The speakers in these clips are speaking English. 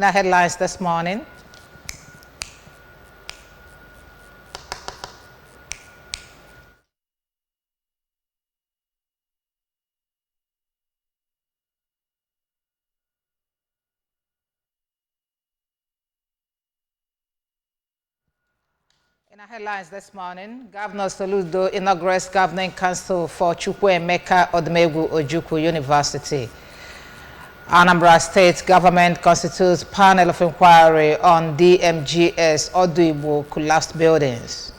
In our headlines this morning, Governor Soludo inaugurates Governing Council for Chukwuemeka Odumegwu Ojukwu University. Anambra State Government constitutes panel of inquiry on DMGS Oduigbo collapsed buildings.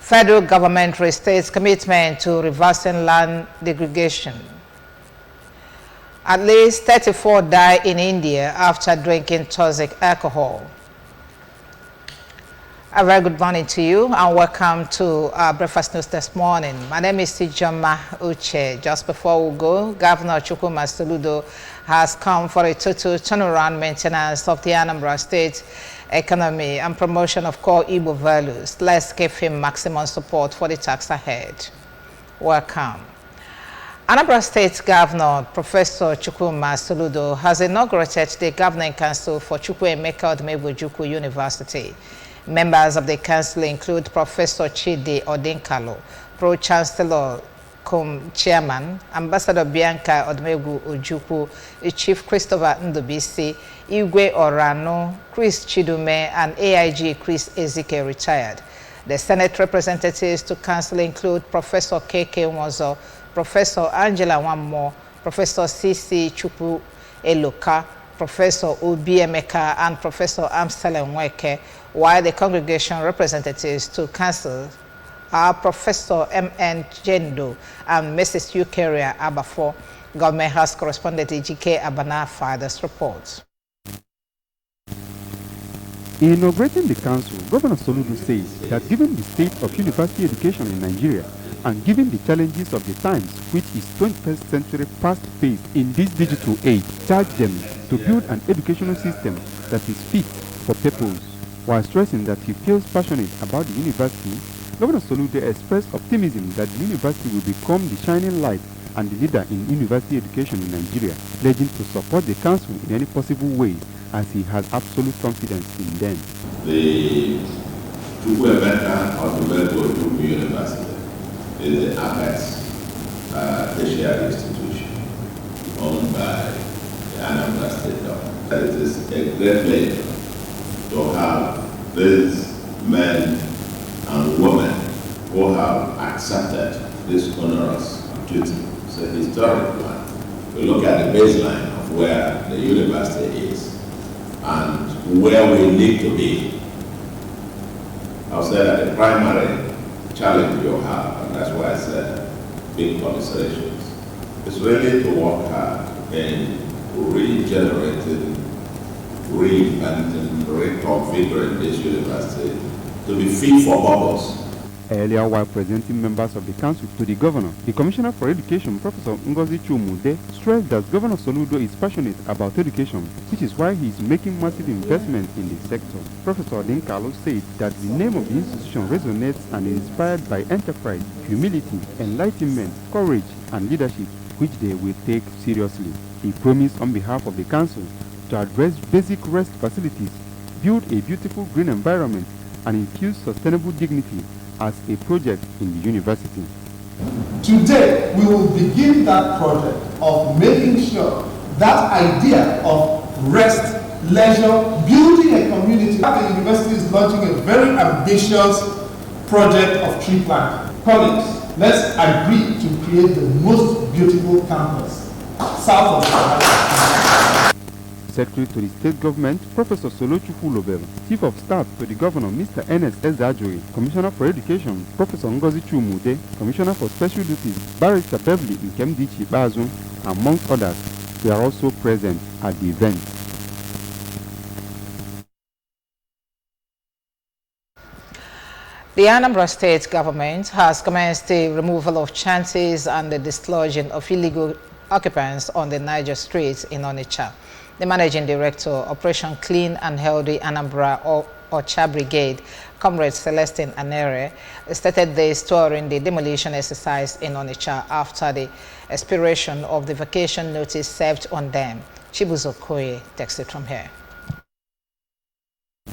Federal government restates commitment to reversing land degradation. At least 34 die in India after drinking toxic alcohol. A very good morning to you and welcome to our breakfast news this morning. My name is Tijoma Uche. Just before we go, Governor Chukwuma Soludo has come for a total turnaround maintenance of the Anambra State economy and promotion of core Igbo values. Let's give him maximum support for the task ahead. Welcome. Anambra State Governor Professor Chukwuma Soludo has inaugurated the Governing Council for Chukwuemeka Odumegwu Ojukwu University. Members of the council include Professor Chidi Odinkalo, Pro-Chancellor cum Chairman, Ambassador Bianca Odumegwu Ojukwu, Chief Christopher Ndubisi, Igwe Orano, Chris Chidume, and AIG Chris Ezike retired. The Senate representatives to council include Professor K.K. Nwozo, Professor Angela Wammo, Professor C.C. Chukwu Eloka, Professor Obi Emeka, and Professor Amsalem Weke, while the congregation representatives to council are Professor M.N. Jendo and Mrs. Eukaria Abafo. Government has correspondent G.K. Abana for this report. In inaugurating the council, Governor Soludo says that given the state of university education in Nigeria and given the challenges of the times, which is 21st century fast-paced in this digital age, charged them to build an educational system that is fit for purpose. While stressing that he feels passionate about the university, Governor Soludo expressed optimism that the university will become the shining light and the leader in university education in Nigeria, pledging to support the council in any possible way as he has absolute confidence in them. The Chukwuemeka Odumegwu Ojukwu University is the Apex tertiary institution owned by the Anambra State government. It is a great pleasure to have these men and women who have accepted this onerous duty. It's a historic one. We look at the baseline of where the university is and where we need to be. I'll say that the primary challenge you have, and that's why I said big commiserations, is really to work hard in regenerating, reinventing, reconfiguring this university to be fit for purpose. Earlier, while presenting members of the council to the governor, the Commissioner for Education, Professor Ngozi Chumude, stressed that Governor Soludo is passionate about education, which is why he is making massive investment in the sector. Professor Odinkalo said that the name of the institution resonates and is inspired by enterprise, humility, enlightenment, courage, and leadership, which they will take seriously. He promised on behalf of the council to address basic rest facilities, build a beautiful green environment, and infuse sustainable dignity as a project in the university. Today, we will begin that project of making sure that idea of rest, leisure, building a community. The university is launching a very ambitious project of tree planting. Colleagues, let's agree to create the most beautiful campus south of the Secretary to the State Government, Professor Solochukwu Lobel, Chief of Staff to the Governor, Mr. Ernest Ezeajuri, Commissioner for Education, Professor Ngozi Chumude, Commissioner for Special Duties, Barrister Beverly Nkemdichi Bazu, amongst others, were also present at the event. The Anambra State government has commenced the removal of chances and the dislodging of illegal occupants on the Niger streets in Onitsha. The Managing Director, Operation Clean and Healthy Anambra Ocha Brigade, Comrade Celestine Anere, stated this during the demolition exercise in Onitsha after the expiration of the vacation notice served on them. Chibuzo Koye takes it from here.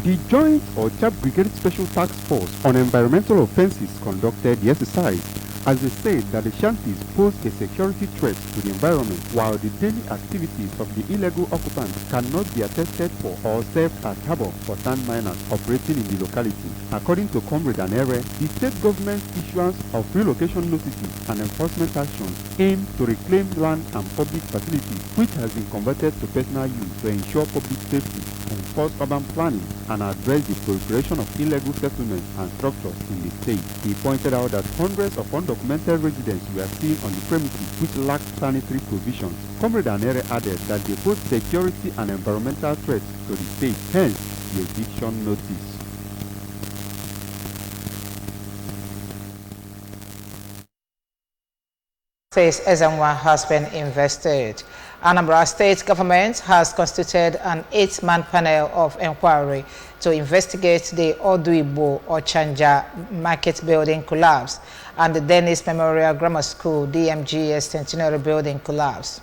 The Joint Ochab Brigade Special Task Force on Environmental Offences conducted the exercise as they said that the shanties pose a security threat to the environment, while the daily activities of the illegal occupants cannot be attested for or served as harbor for sand miners operating in the locality. According to Comrade Anere, the state government's issuance of relocation notices and enforcement actions aim to reclaim land and public facilities which has been converted to personal use to ensure public safety, enforce urban planning, and address the proliferation of illegal settlements and structures in the state. He pointed out that hundreds of undocumented residents were seen on the premises which lacked sanitary provisions. Comrade Anere added that they pose security and environmental threats to the state, hence the eviction notice. Says Ezenwa has been invested. Anambra State government has constituted an 8-man panel of inquiry to investigate the Oduigbo Ochanja market building collapse and the Dennis Memorial Grammar School DMGS Centenary building collapse.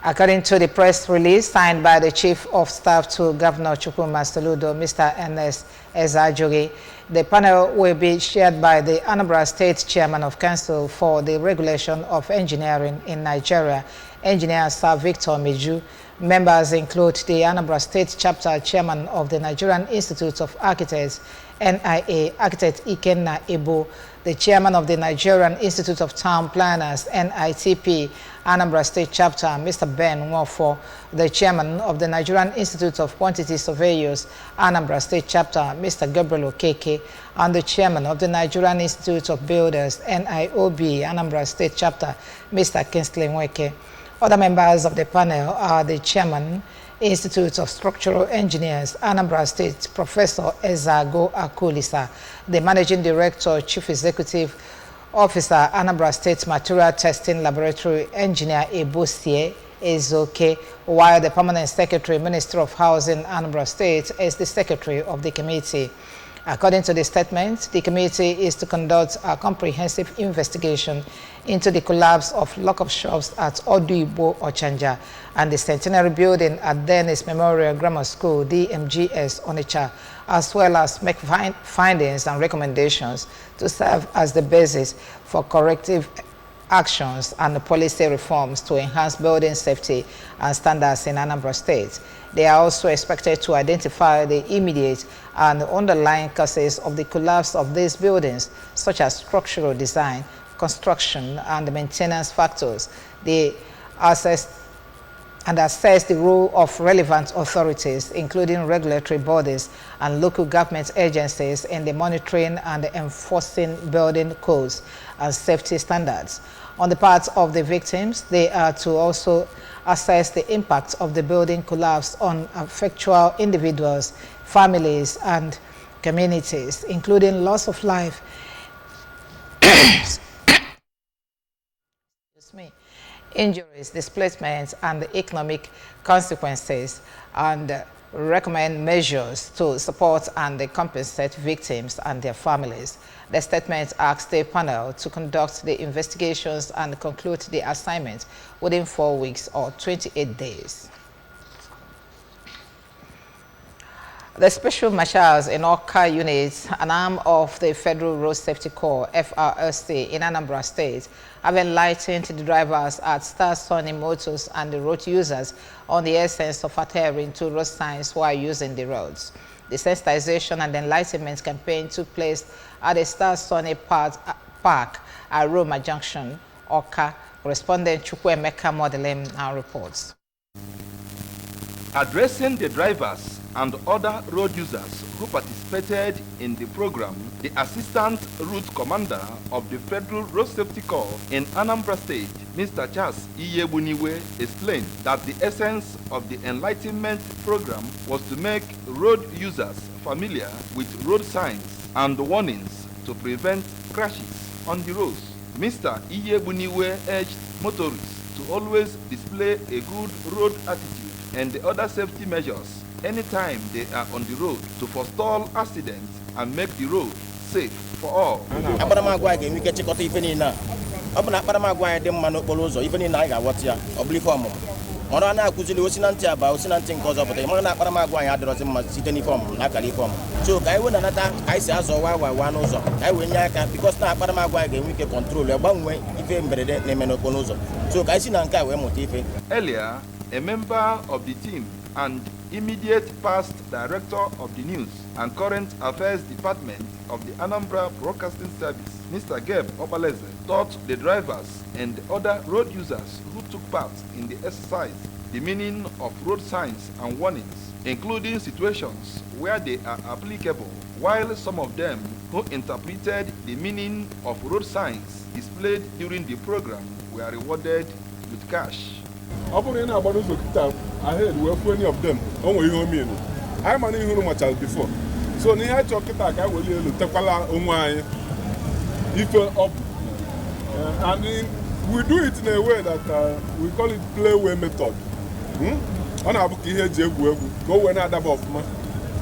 According to the press release signed by the Chief of Staff to Governor Chukwuma Soludo, Mr. Ernest Ezajogi, the panel will be chaired by the Anambra State Chairman of Council for the Regulation of Engineering in Nigeria, Engineer Sir Victor Meju. Members include the Anambra State Chapter Chairman of the Nigerian Institute of Architects, NIA, Architect Ikenna Ebo, the Chairman of the Nigerian Institute of Town Planners, NITP, Anambra State Chapter, Mr. Ben Nwofo, the Chairman of the Nigerian Institute of Quantity Surveyors, Anambra State Chapter, Mr. Gabriel Okeke, and the Chairman of the Nigerian Institute of Builders, NIOB, Anambra State Chapter, Mr. Kingsley Nweke. Other members of the panel are the Chairman, Institute of Structural Engineers, Anambra State, Professor Ezago Akulisa, the Managing Director, Chief Executive Officer, Anambra State Material Testing Laboratory, Engineer Ebosie Ezoke, while the Permanent Secretary, Minister of Housing, Anambra State, is the Secretary of the committee. According to the statement, the committee is to conduct a comprehensive investigation into the collapse of lock-up shops at Oduigbo Ochanja and the Centenary building at Dennis Memorial Grammar School, DMGS Onitsha, as well as make findings and recommendations to serve as the basis for corrective actions and policy reforms to enhance building safety and standards in Anambra State. They are also expected to identify the immediate and underlying causes of the collapse of these buildings, such as structural design, construction, and maintenance factors. They assess the role of relevant authorities, including regulatory bodies and local government agencies, in the monitoring and enforcing building codes and safety standards. On the part of the victims, they are to also assess the impact of the building collapse on affected individuals, families, and communities, including loss of life, injuries, displacements, and economic consequences, and recommend measures to support and compensate victims and their families. The statement asks the panel to conduct the investigations and conclude the assignment within 4 weeks or 28 days. The Special Marshals in Awka units, an arm of the Federal Road Safety Corps, FRSC, in Anambra State, have enlightened the drivers at Star Sunny Motors and the road users on the essence of adhering to road signs while using the roads. The sensitization and enlightenment campaign took place at the Star Sunny Park at Roma Junction, Awka. Correspondent Chukwuemeka Modelem now reports. Addressing the drivers and other road users who participated in the program, the Assistant Route Commander of the Federal Road Safety Corps in Anambra State, Mr. Charles Iyebuniwe, explained that the essence of the Enlightenment program was to make road users familiar with road signs and warnings to prevent crashes on the roads. Mr. Iyebuniwe urged motorists to always display a good road attitude and the other safety measures anytime they are on the road to forestall accidents and make the road safe for all. Mara na akụzili osinanti aba osinanti nke ọzọ pụtara mara na akparamagwa anyị adịrọzi mma site n'ifọm na akara ifọm so ka anyị wee nanata ka anyị si azọ wa n'ụzọ ka anyị wee nye aka bikos na akparamagwa anyị ga-enwe ike kọntrol ya gbanwee ife mberede na-eme n'okporo ụzọ so ka anyị si na nke a wee mụta ife. Earlier, a member of the team and immediate past director of the News and Current Affairs Department of the Anambra Broadcasting Service, Mr. Geb Opaleze, taught the drivers and other road users who took part in the exercise the meaning of road signs and warnings, including situations where they are applicable, while some of them who interpreted the meaning of road signs displayed during the program were rewarded with cash. Ahead, we have any of them. Only you mean. I'm an Ihurumacha before. So, near Chokita, I will Tapala Umai. If up. And we do it in a way that we call it playway method. On our book here, go when I have of man.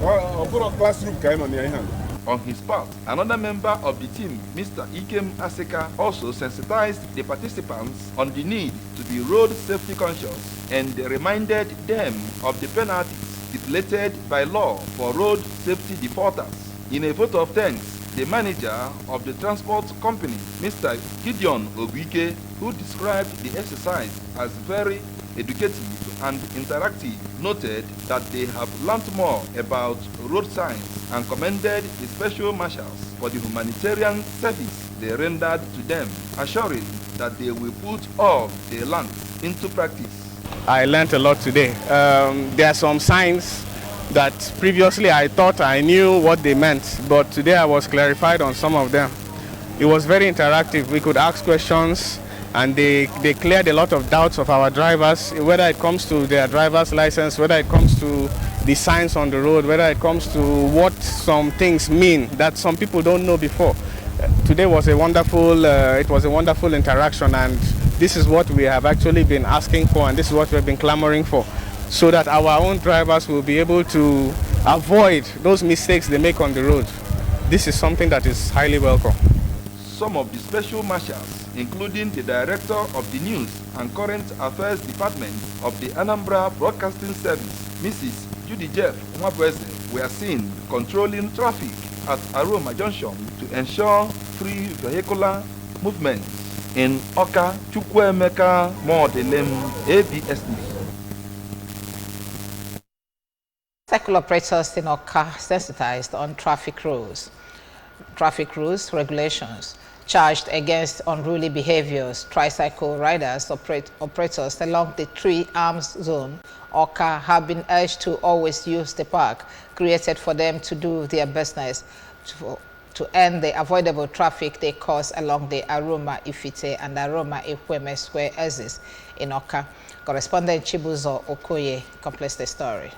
Or put a classroom kind on your hand. On his part, another member of the team, Mr. Ikem Aseka, also sensitized the participants on the need to be road safety conscious and reminded them of the penalties stipulated by law for road safety defaulters. In a vote of thanks, the manager of the transport company, Mr. Gideon Oguike, who described the exercise as very educative and interactive, noted that they have learnt more about road signs and commended the special marshals for the humanitarian service they rendered to them, assuring that they will put all they learned into practice. I learned a lot today. There are some signs that previously I thought I knew what they meant, but today I was clarified on some of them. It was very interactive. We could ask questions, and they cleared a lot of doubts of our drivers, whether it comes to their driver's license, whether it comes to the signs on the road, whether it comes to what some things mean that some people don't know before. Today was a wonderful, interaction, and this is what we have actually been asking for, and this is what we've been clamoring for, so that our own drivers will be able to avoid those mistakes they make on the road. This is something that is highly welcome. Some of the special marshals, including the director of the News and Current Affairs Department of the Anambra Broadcasting Service, Mrs. Judy Jeff Mwabweze, were seen controlling traffic at Aroma Junction to ensure free vehicular movement. In Oka, Chukwuemeka Modelem, ABS News. Cycle operators in Oka sensitized on traffic rules, regulations, charged against unruly behaviors. Tricycle riders, operators along the 3 arms zone, Oka, have been urged to always use the park created for them to do their business to end the avoidable traffic they cause along the Aroma Ifite and Aroma Ekweme Square exits in Oka. Correspondent Chibuzo Okoye completes the story.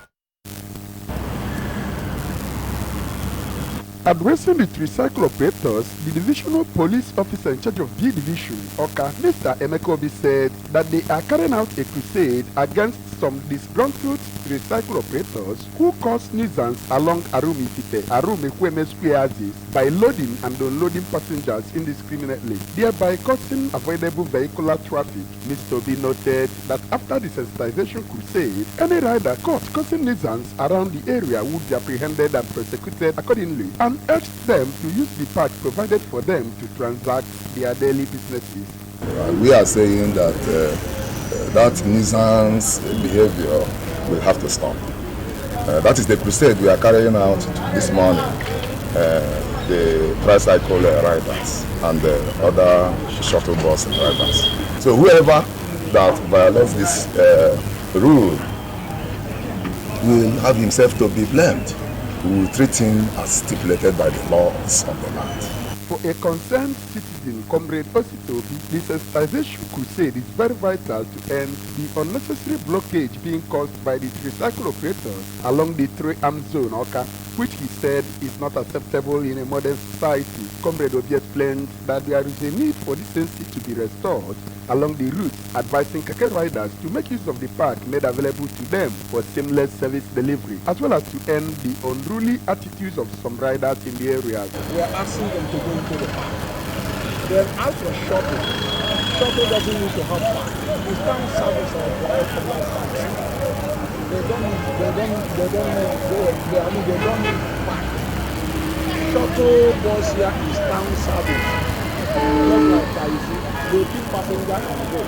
Addressing the tricycle operators, the divisional police officer in charge of B Division, Oka, Mr. Emekobi, said that they are carrying out a crusade against some disgruntled tricycle operators who cause nuisance along Arumi Fite, Arumi Kweme Square by loading and unloading passengers indiscriminately, thereby causing avoidable vehicular traffic. Mr. Obi noted that after the sensitization crusade, any rider caught causing nuisance around the area would be apprehended and prosecuted accordingly, and urged them to use the park provided for them to transact their daily businesses. We are saying that that nuisance behavior will have to stop. That is the crusade we are carrying out this morning. The tricycle riders and the other shuttle bus drivers. So whoever that violates this rule will have himself to be blamed. We will treat him as stipulated by the laws of the land. For a concerned citizen, Comrade Ositobi, the sensitization crusade is very vital to end the unnecessary blockage being caused by the tricycle operators along the 3-arm zone, Oka, which he said is not acceptable in a modern society. Comrade Obi explained that there is a need for decency to be restored along the route, advising keke riders to make use of the park made available to them for seamless service delivery, as well as to end the unruly attitudes of some riders in the areas. We are asking them to go into the park. They're out for shopping. Shopping doesn't need to have park. the town service of the air commerce service. They don't pack. Shuttle bus here is town service. Just like that, you see, they keep passenger and go.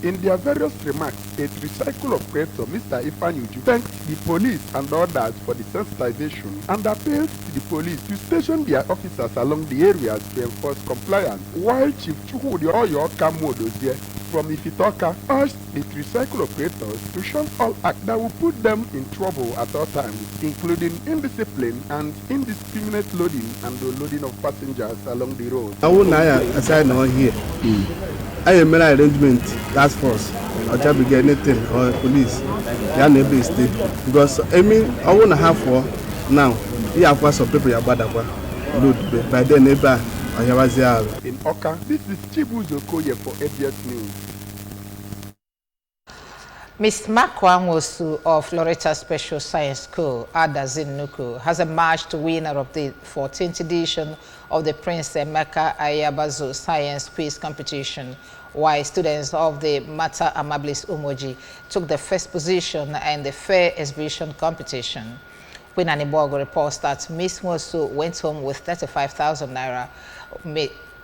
In their various remarks, a tricycle operator, Mr. Ifanyuju, thanked the police and others for the sensitization and appealed to the police to station their officers along the areas to enforce compliance, while Chief Chukwudi Oyoka Modozie from Ifitoka urged the tricycle operators to shun all acts that will put them in trouble at all times, including indiscipline and indiscriminate loading and unloading of passengers along the road. I won't aside now here. I am made arrangement task force or try to get anything or police. They are never stay because I mean I want to have for now. You have some people you bad load by then neighbor. In Oka, this is Chibuzo Koye for ABS News. Ms. Makwa Nwosu of Loretta Special Science School, Adazin Nuku, has emerged winner of the 14th edition of the Prince Emeka Ayabazu Science Quiz Competition, while students of the Mata Amabilis Umoji took the first position in the Fair Exhibition Competition. Queen Anibogo reports that Ms. Nwosu went home with 35,000 naira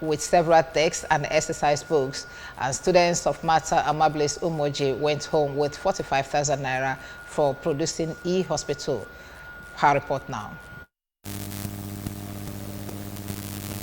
with several texts and exercise books, and students of Mata Amabilis Umoji went home with 45,000 naira for producing e-hospital. Her report now.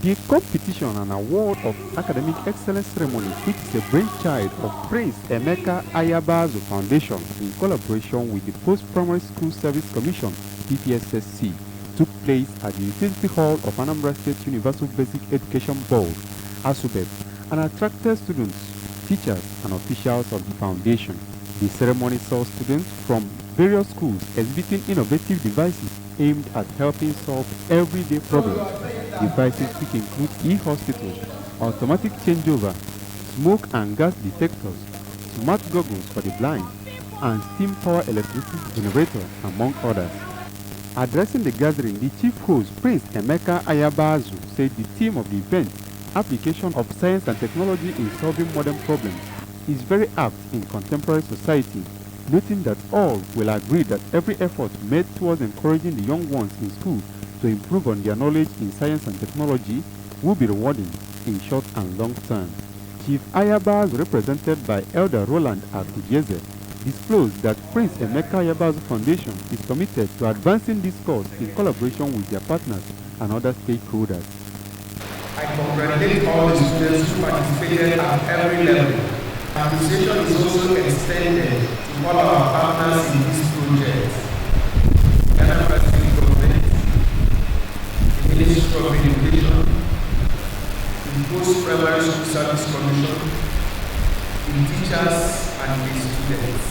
The competition and award of academic excellence ceremony, which is a brainchild of Prince Emeka Ayabazu Foundation in collaboration with the Post-Primary School Service Commission, PPSSC, took place at the Utility Hall of Anambra State Universal Basic Education Board, ASUBEB, and attracted students, teachers, and officials of the foundation. The ceremony saw students from various schools exhibiting innovative devices aimed at helping solve everyday problems. Devices which include e-hospitals, automatic changeover, smoke and gas detectors, smart goggles for the blind, and steam power electricity generator, among others. Addressing the gathering, the chief host, Prince Emeka Ayabazu, said the theme of the event, application of science and technology in solving modern problems, is very apt in contemporary society, noting that all will agree that every effort made towards encouraging the young ones in school to improve on their knowledge in science and technology will be rewarding in short and long term. Chief Ayabazu, represented by Elder Roland Akujeze, disclosed that Prince Emeka Ayabazu Foundation is committed to advancing this cause in collaboration with their partners and other stakeholders. I congratulate all the students who participated at every level. Appreciation is also extended to all our partners in this project. Anambra State Government, the Ministry of Education, the Post-Primary School Service Commission, the teachers and the students.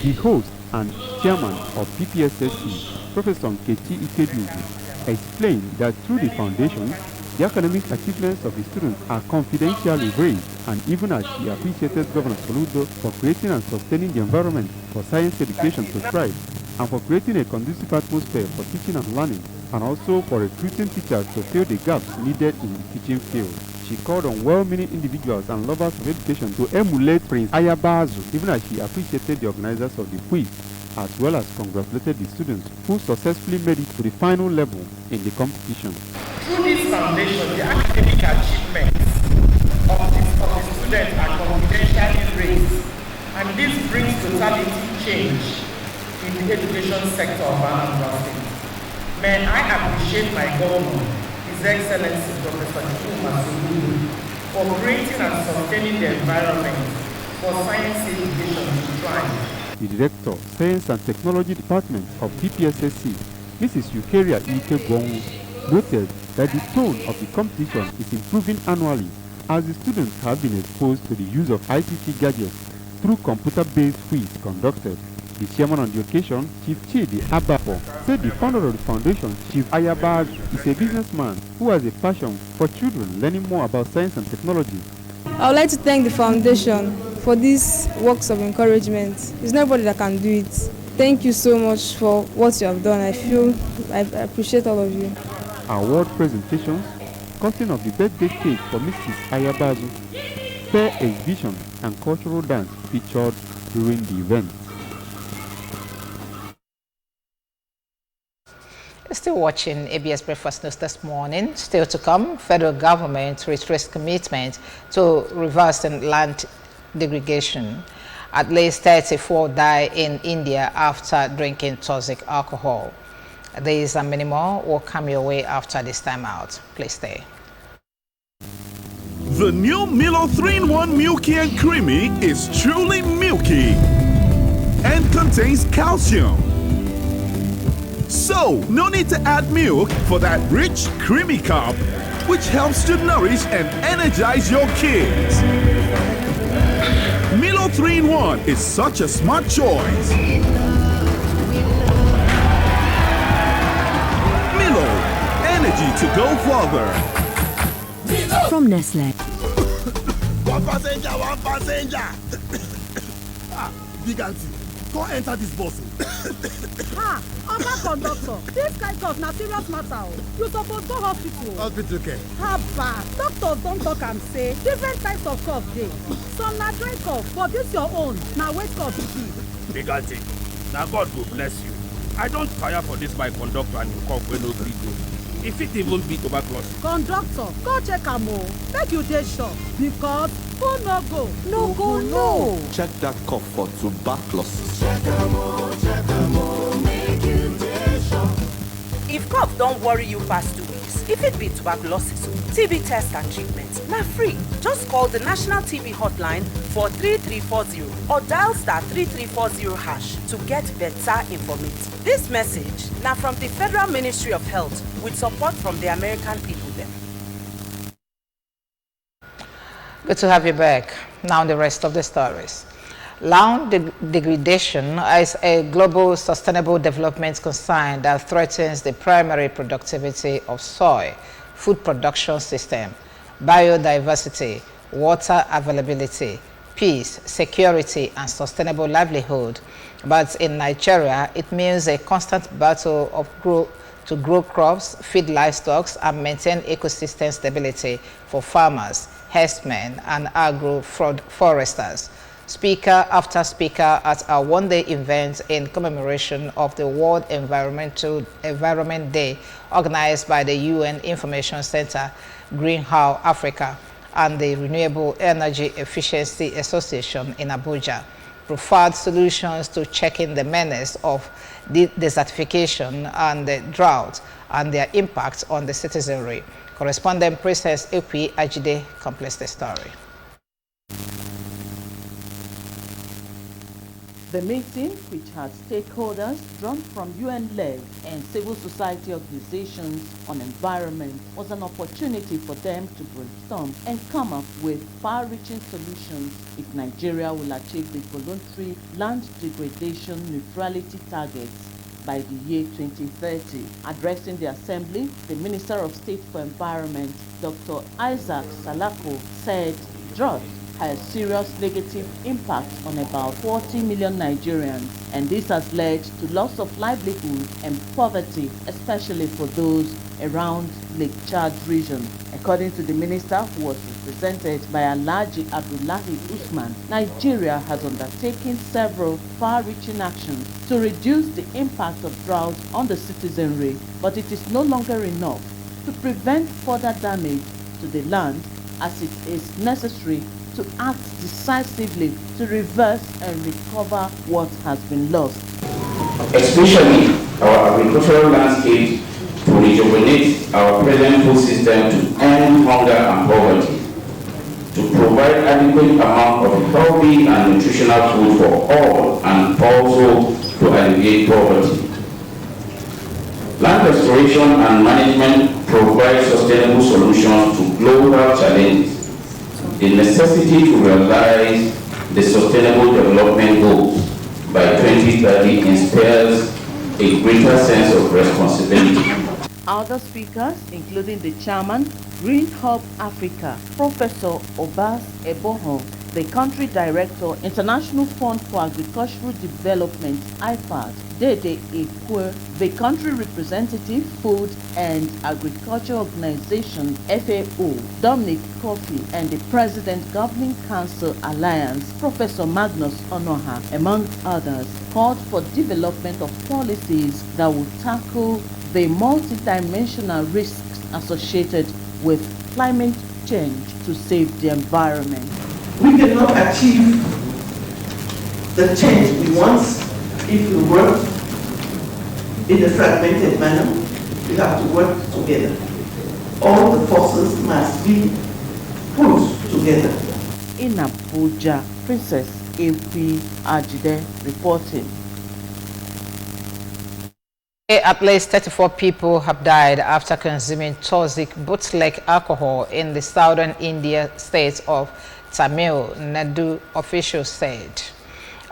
The host and chairman of PPSSC, Professor Nkechi Ikedugu, explained that through the foundation, the academic achievements of the students are confidentially raised, and even as she appreciated Governor Soludo for creating and sustaining the environment for science education to thrive, and for creating a conducive atmosphere for teaching and learning, and also for recruiting teachers to fill the gaps needed in the teaching field. She called on well-meaning individuals and lovers of education to emulate Prince Ayabazu, even as she appreciated the organizers of the quiz, as well as congratulated the students who successfully made it to the final level in the competition. Through this foundation, the academic achievements of the students are confidentially raised, and this brings totality change in the education sector of Anambra State. May I appreciate my governor, His Excellency Professor Chukwuma Soludo, for creating and sustaining the environment for science education to thrive. The Director, Science and Technology Department of PPSSC, Mrs. Eukaria Ike Gwonwu, noted that the tone of the competition is improving annually as the students have been exposed to the use of ICT gadgets through computer-based quiz conducted. The chairman on the occasion, Chief Chidi Abapo, said the founder of the foundation, Chief Ayabazu, is a businessman who has a passion for children learning more about science and technology. I would like to thank the foundation for these works of encouragement. There's nobody that can do it. Thank you so much for what you have done. I appreciate all of you. Award presentations, cutting of the birthday cake for Mrs. Ayabazu, fair exhibition, and cultural dance featured during the event. Still watching ABS Breakfast News this morning. Still to come, federal government reiterates commitment to reversing land degradation. At least 34 die in India after drinking toxic alcohol. These and many more will come your way after this time out. Please stay. The new Milo 3-in-1 Milky and Creamy is truly milky and contains calcium. So, no need to add milk for that rich, creamy cup, which helps to nourish and energize your kids. Milo 3-in-1 is such a smart choice. Milo, energy to go further. From Nestle. One passenger. Big auntie, go enter this bus. Oga conductor, this kind cough na serious matter. You suppose go hospital. Hospital care. Haba, doctors don talk am say different types of cough dey. Some na dry cough, but this your own na wet cough e be. Big auntie, na God go bless you. I don tire for this my conductor and him cough wey no gree go. E fit even be tuberculosis. Conductor, go check am o. Make you dey sure because who no go know. Check that cough for tuberculosis. If cough don't worry you past 2 weeks, if it be tuberculosis, TB test and treatment, now free. Just call the National TB Hotline for 3340 or dial *3340# to get better information. This message now from the Federal Ministry of Health with support from the American people there. Good to have you back. Now the rest of the stories. Land degradation is a global sustainable development concern that threatens the primary productivity of soil, food production system, biodiversity, water availability, peace, security, and sustainable livelihood. But in Nigeria, it means a constant battle to grow crops, feed livestock, and maintain ecosystem stability for farmers, herdsmen, and agro-foresters. Speaker after speaker at a one-day event in commemoration of the World Environment Day organized by the UN Information Center, Greenhow Africa, and the Renewable Energy Efficiency Association in Abuja preferred solutions to checking the menace of desertification and the drought and their impact on the citizenry. Correspondent Princess Ekwi Ajide completes the story. The meeting, which had stakeholders drawn from UN-led and civil society organizations on environment, was an opportunity for them to brainstorm and come up with far-reaching solutions if Nigeria will achieve the voluntary land degradation neutrality targets by the year 2030. Addressing the assembly, the Minister of State for Environment, Dr. Isaac Salako, said drought has serious negative impact on about 40 million Nigerians, and this has led to loss of livelihood and poverty, especially for those around Lake Chad region. According to the minister, who was represented by Alhaji Abdullahi Usman, Nigeria has undertaken several far-reaching actions to reduce the impact of drought on the citizenry, but it is no longer enough to prevent further damage to the land, as it is necessary to act decisively to reverse and recover what has been lost. Especially our agricultural landscape to rejuvenate our present food system to end hunger and poverty, to provide adequate amount of healthy and nutritional food for all, and also to alleviate poverty. Land restoration and management provide sustainable solutions to global challenges. The necessity to realize the Sustainable Development Goals by 2030 inspires a greater sense of responsibility. Other speakers, including the chairman, Green Hub Africa, Professor Obas Eboho, The country director, International Fund for Agricultural Development, IFAD, Dede Ekwe, the country representative, Food and Agriculture Organization, FAO, Dominic Kofi, and the President Governing Council Alliance, Professor Magnus Onoha, among others, called for development of policies that will tackle the multidimensional risks associated with climate change to save the environment. We cannot achieve the change we want if we work in a fragmented manner. We have to work together. All the forces must be put together. In Abuja, Princess Epi Ajide reporting. At least 34 people have died after consuming toxic bootleg alcohol in the southern India state of Tamil Nadu, officials said.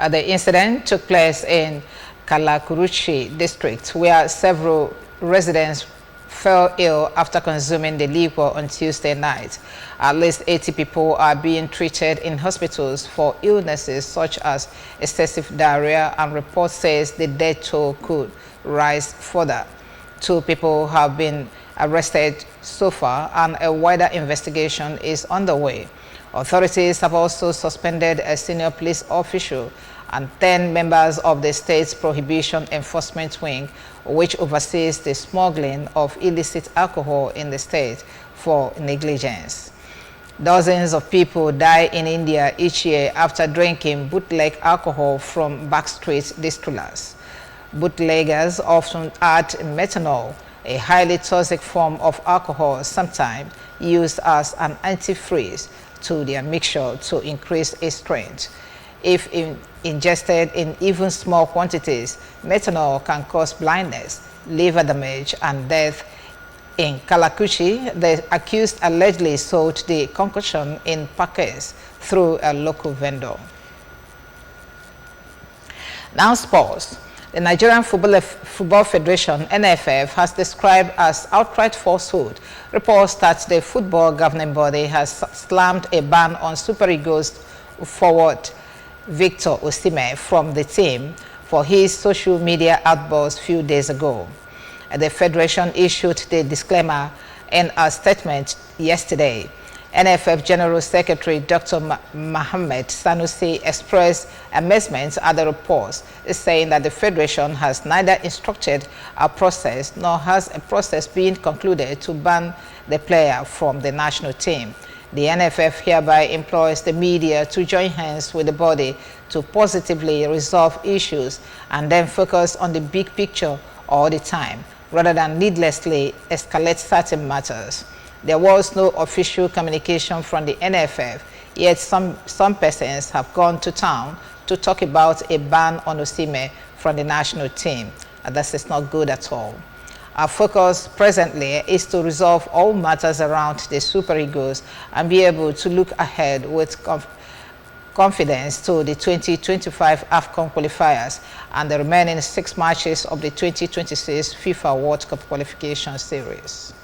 The incident took place in Kalakuruchi district, where several residents fell ill after consuming the liquor on Tuesday night. At least 80 people are being treated in hospitals for illnesses such as excessive diarrhea, and report says the death toll could rise further. 2 people have been arrested so far, and a wider investigation is underway. Authorities have also suspended a senior police official and 10 members of the state's prohibition enforcement wing, which oversees the smuggling of illicit alcohol in the state, for negligence. Dozens of people die in India each year after drinking bootleg alcohol from backstreet distillers. Bootleggers often add methanol, a highly toxic form of alcohol sometimes used as an antifreeze, to their mixture to increase its strength. If ingested in even small quantities, methanol can cause blindness, liver damage, and death. In Kalakuchi, the accused allegedly sold the concoction in packets through a local vendor. Now sports. The Nigerian Football Federation, NFF, has described as outright falsehood reports that the football governing body has slammed a ban on Super Eagles forward Victor Osimhen from the team for his social media outburst a few days ago. The Federation issued the disclaimer in a statement yesterday. NFF General Secretary Dr. Mohammed Sanusi expressed amazement at the reports, saying that the Federation has neither instructed a process nor has a process been concluded to ban the player from the national team. The NFF hereby employs the media to join hands with the body to positively resolve issues and then focus on the big picture all the time, rather than needlessly escalate certain matters. There was no official communication from the NFF, yet some persons have gone to town to talk about a ban on Osimhen from the national team, and this is not good at all. Our focus presently is to resolve all matters around the Super Eagles and be able to look ahead with confidence to the 2025 AFCON qualifiers and the remaining 6 matches of the 2026 FIFA World Cup qualification series.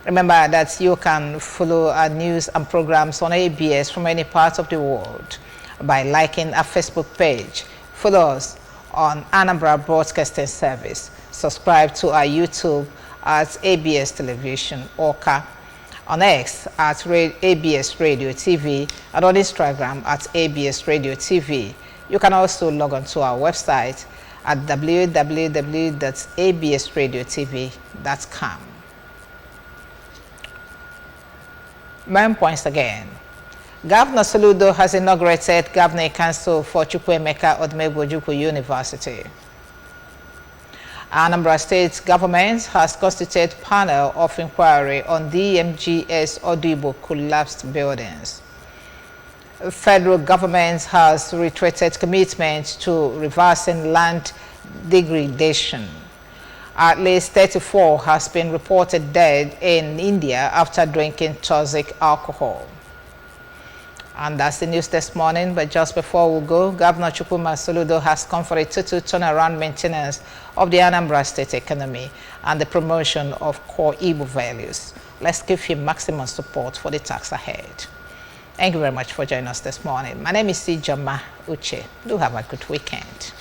Remember that you can follow our news and programs on ABS from any part of the world by liking our Facebook page. Follow us on Anambra Broadcasting Service. Subscribe to our YouTube at ABS Television Oka, on X at ABS Radio TV, and on Instagram at ABS Radio TV. You can also log on to our website at www.absradiotv.com. Main points again. Governor Soludo has inaugurated Governing Council for Chukwuemeka Odumegwu University. Anambra State government has constituted panel of inquiry on DMGS Odibo collapsed buildings. Federal government has reiterated commitment to reversing land degradation. At least 34 has been reported dead in India after drinking toxic alcohol. And that's the news this morning. But just before we go, Governor Chukwuma Soludo has come for a total turnaround maintenance of the Anambra State economy and the promotion of core Igbo values. Let's give him maximum support for the task ahead. Thank you very much for joining us this morning. My name is Ijoma Uche. Do have a good weekend.